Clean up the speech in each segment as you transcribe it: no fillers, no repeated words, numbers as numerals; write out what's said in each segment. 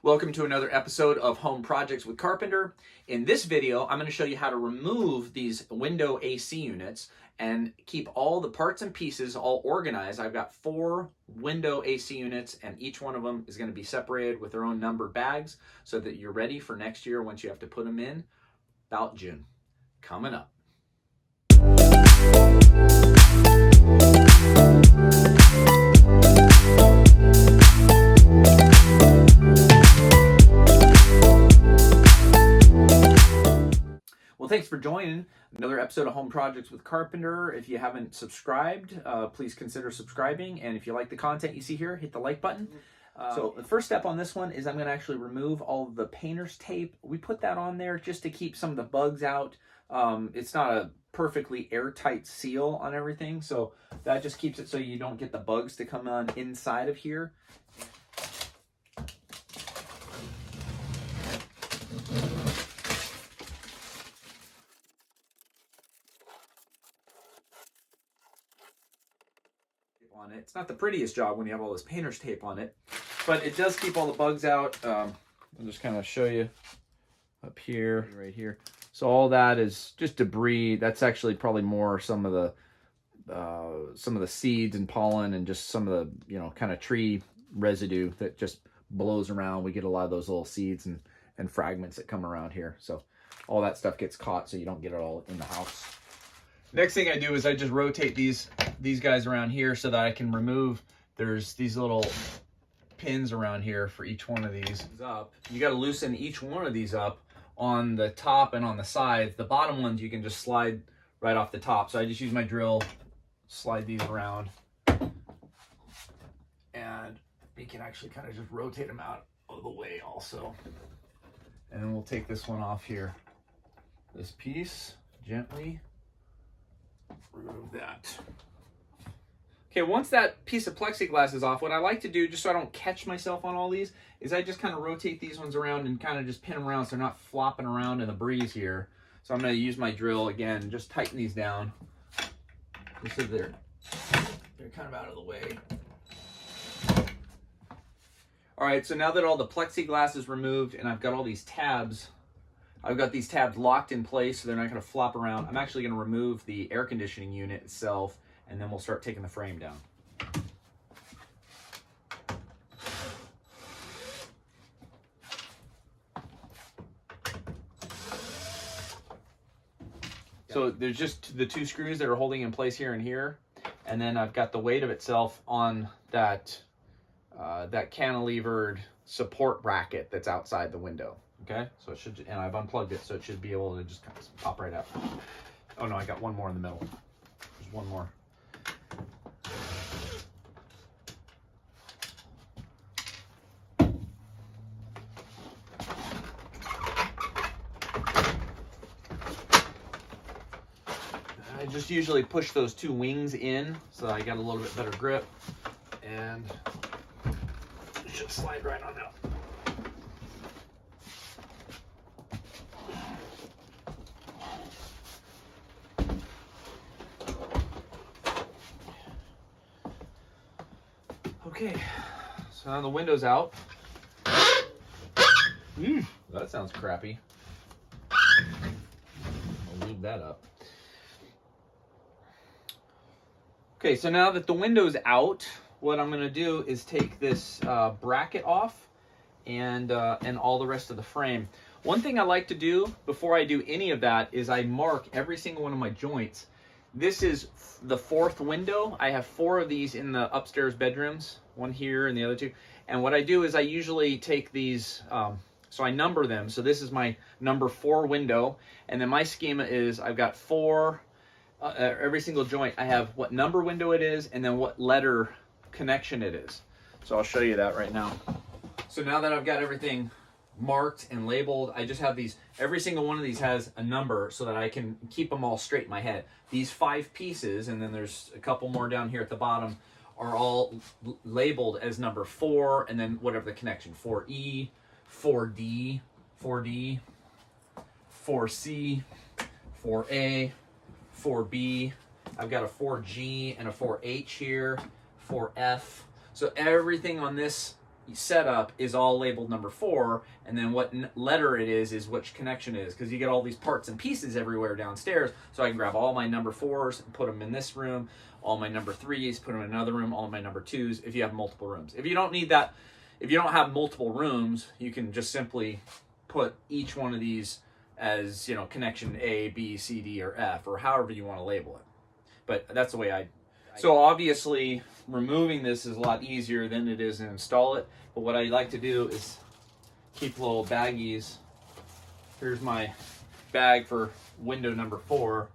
Welcome to another episode of Home Projects with Carpenter. In this video, I'm going to show you how to remove these window AC units and keep all the parts and pieces all organized. I've got 4 window AC units, and each one of them is going to be separated with their own numbered bags so that you're ready for next year once you have to put them in about June. Coming up. Well, thanks for joining another episode of Home Projects with Carpenter. If you haven't subscribed, please consider subscribing. And if you like the content you see here, hit the like button. So the first step on this one is I'm going to actually remove all of the painter's tape. We put that on there just to keep some of the bugs out. It's not a perfectly airtight seal on everything, so that just keeps it so you don't get the bugs to come on inside of here. On it. It's not the prettiest job when you have all this painter's tape on it, but it does keep all the bugs out. I'll just kind of show you up here, right here. So all that is just debris. That's actually probably more some of the seeds and pollen and just some of the kind of tree residue that just blows around. We get a lot of those little seeds and fragments that come around here. So all that stuff gets caught so you don't get it all in the house. Next thing I do is I just rotate these guys around here so that I can remove, there's these little pins around here for each one of these up. You got to loosen each one of these up on the top and on the sides. The bottom ones you can just slide right off the top. So I just use my drill, slide these around, and we can actually kind of just rotate them out of the way also. And then we'll take this one off here. This piece, gently remove that. Okay, once that piece of plexiglass is off, what I like to do, just so I don't catch myself on all these, is I just kind of rotate these ones around and kind of just pin them around so they're not flopping around in the breeze here. So I'm going to use my drill again, just tighten these down just so they're kind of out of the way. All right, so now that all the plexiglass is removed and I've got all these tabs, I've got these tabs locked in place so they're not going to flop around. I'm actually going to remove the air conditioning unit itself, and then we'll start taking the frame down. So there's just the 2 screws that are holding in place here and here, and then I've got the weight of itself on that that cantilevered support bracket that's outside the window. Okay, so it should, and I've unplugged it, so it should be able to just kind of pop right out. Oh no, I got one more in the middle. There's one more. I just usually push those 2 wings in so I got a little bit better grip, and it should slide right on out. Okay, so now the window's out. That sounds crappy. I'll lube that up. Okay, so now that the window's out, what I'm going to do is take this bracket off and all the rest of the frame. One thing I like to do before I do any of that is I mark every single one of my joints. This is the 4th window. I have 4 of these in the upstairs bedrooms, 1 here and the other 2. And what I do is I usually take these, so I number them. So this is my number 4 window. And then my schema is I've got 4, every single joint. I have what number window it is and then what letter connection it is. So I'll show you that right now. So now that I've got everything marked and labeled, I just have these, every single one of these has a number so that I can keep them all straight in my head. These 5 pieces, and then there's a couple more down here at the bottom, are all labeled as number 4, and then whatever the connection, 4E, 4D, 4D, 4C, 4A, 4B. I've got a 4G and a 4H here, 4F. So everything on this setup is all labeled number 4, and then what letter it is which connection it is, because you get all these parts and pieces everywhere downstairs. So I can grab all my number 4s and put them in this room, all my number 3s, put them in another room, all my number 2s, if you have multiple rooms. If you don't need that, if you don't have multiple rooms, you can just simply put each one of these as, you know, connection A, B, C, D, or F, or however you want to label it. But that's the way so obviously removing this is a lot easier than it is to install it. But what I like to do is keep little baggies. Here's my bag for window number 4.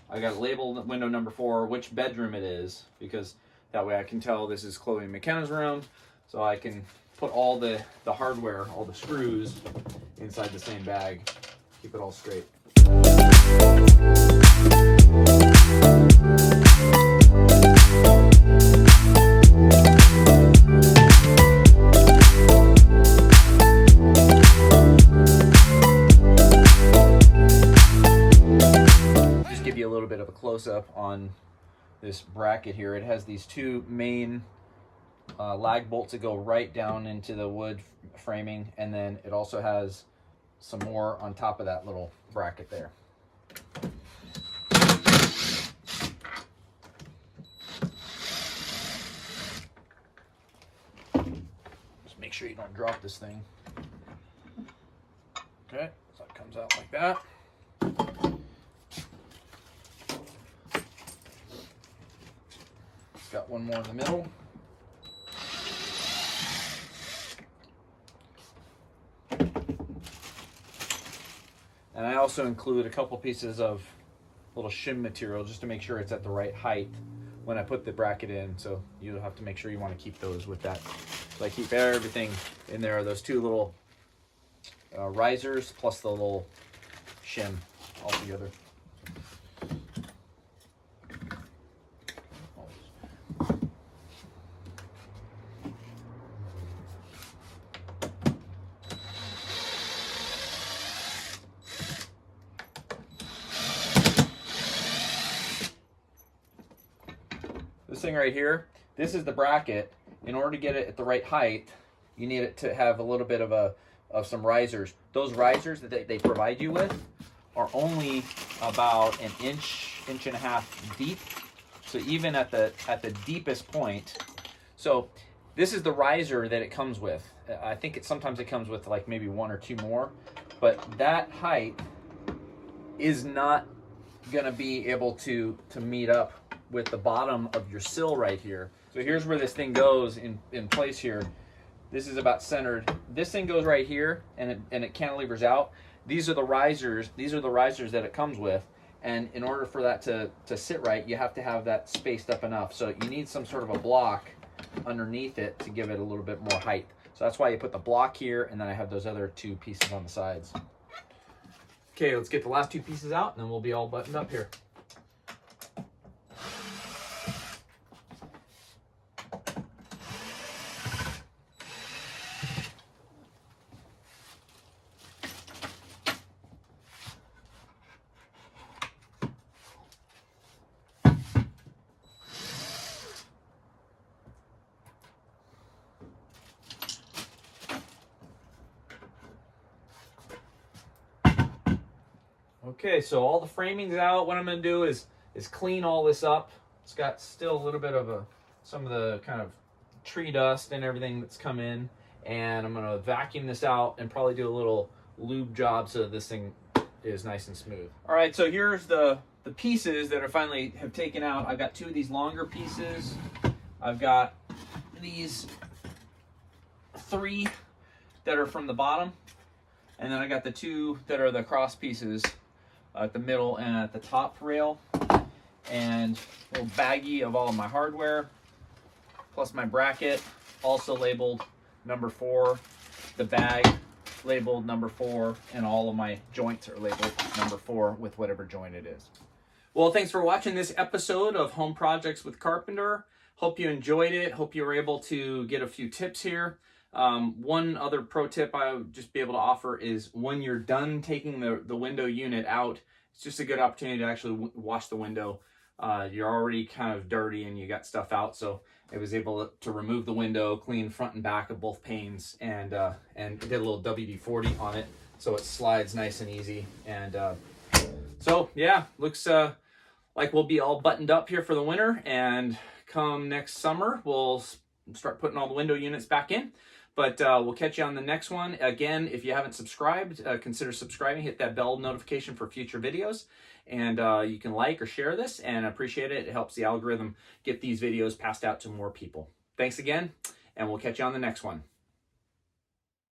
I got labeled window number 4, which bedroom it is, because that way I can tell this is Chloe McKenna's room. So I can put all the hardware, all the screws inside the same bag. Keep it all straight. Just give you a little bit of a close-up on this bracket here. It has these 2 main lag bolts that go right down into the wood framing, and then it also has some more on top of that little bracket there. Just make sure you don't drop this thing. Okay, so it comes out like that. It's got one more in the middle. And I also include a couple pieces of little shim material just to make sure it's at the right height when I put the bracket in. So you'll have to make sure you want to keep those with that. So I keep everything in there. Those 2 little risers plus the little shim all together. This thing right here, this is the bracket. In order to get it at the right height, you need it to have a little bit of some risers. Those risers that they provide you with are only about an inch and a half deep. So even at the deepest point. So this is the riser that it comes with. I think sometimes it comes with like maybe 1 or 2 more, but that height is not gonna be able to meet up with the bottom of your sill right here. So here's where this thing goes in place here. This is about centered. This thing goes right here, and it cantilevers out. These are the risers. These are the risers that it comes with. And in order for that to sit right, you have to have that spaced up enough. So you need some sort of a block underneath it to give it a little bit more height. So that's why you put the block here, and then I have those other 2 pieces on the sides. Okay, let's get the last 2 pieces out, and then we'll be all buttoned up here. Okay, so all the framing's out. What I'm going to do is clean all this up. It's got still a little bit of some of the kind of tree dust and everything that's come in, and I'm going to vacuum this out and probably do a little lube job so this thing is nice and smooth. All right, so here's the pieces that I finally have taken out. I've got 2 of these longer pieces. I've got these 3 that are from the bottom, and then I got the 2 that are the cross pieces at the middle and at the top rail, and a little baggie of all of my hardware, plus my bracket, also labeled number 4, the bag labeled number 4, and all of my joints are labeled number 4 with whatever joint it is. Well, thanks for watching this episode of Home Projects with Carpenter. Hope you enjoyed it. Hope you were able to get a few tips here. One other pro tip I would just be able to offer is when you're done taking the window unit out, it's just a good opportunity to actually wash the window. You're already kind of dirty and you got stuff out, so It was able to remove the window, clean front and back of both panes, and did a little WD-40 on it, so it slides nice and easy. And so yeah, looks like we'll be all buttoned up here for the winter, and come next summer we'll start putting all the window units back in. But we'll catch you on the next one. Again, if you haven't subscribed, consider subscribing. Hit that bell notification for future videos. And you can like or share this, and I appreciate it. It helps the algorithm get these videos passed out to more people. Thanks again, and we'll catch you on the next one.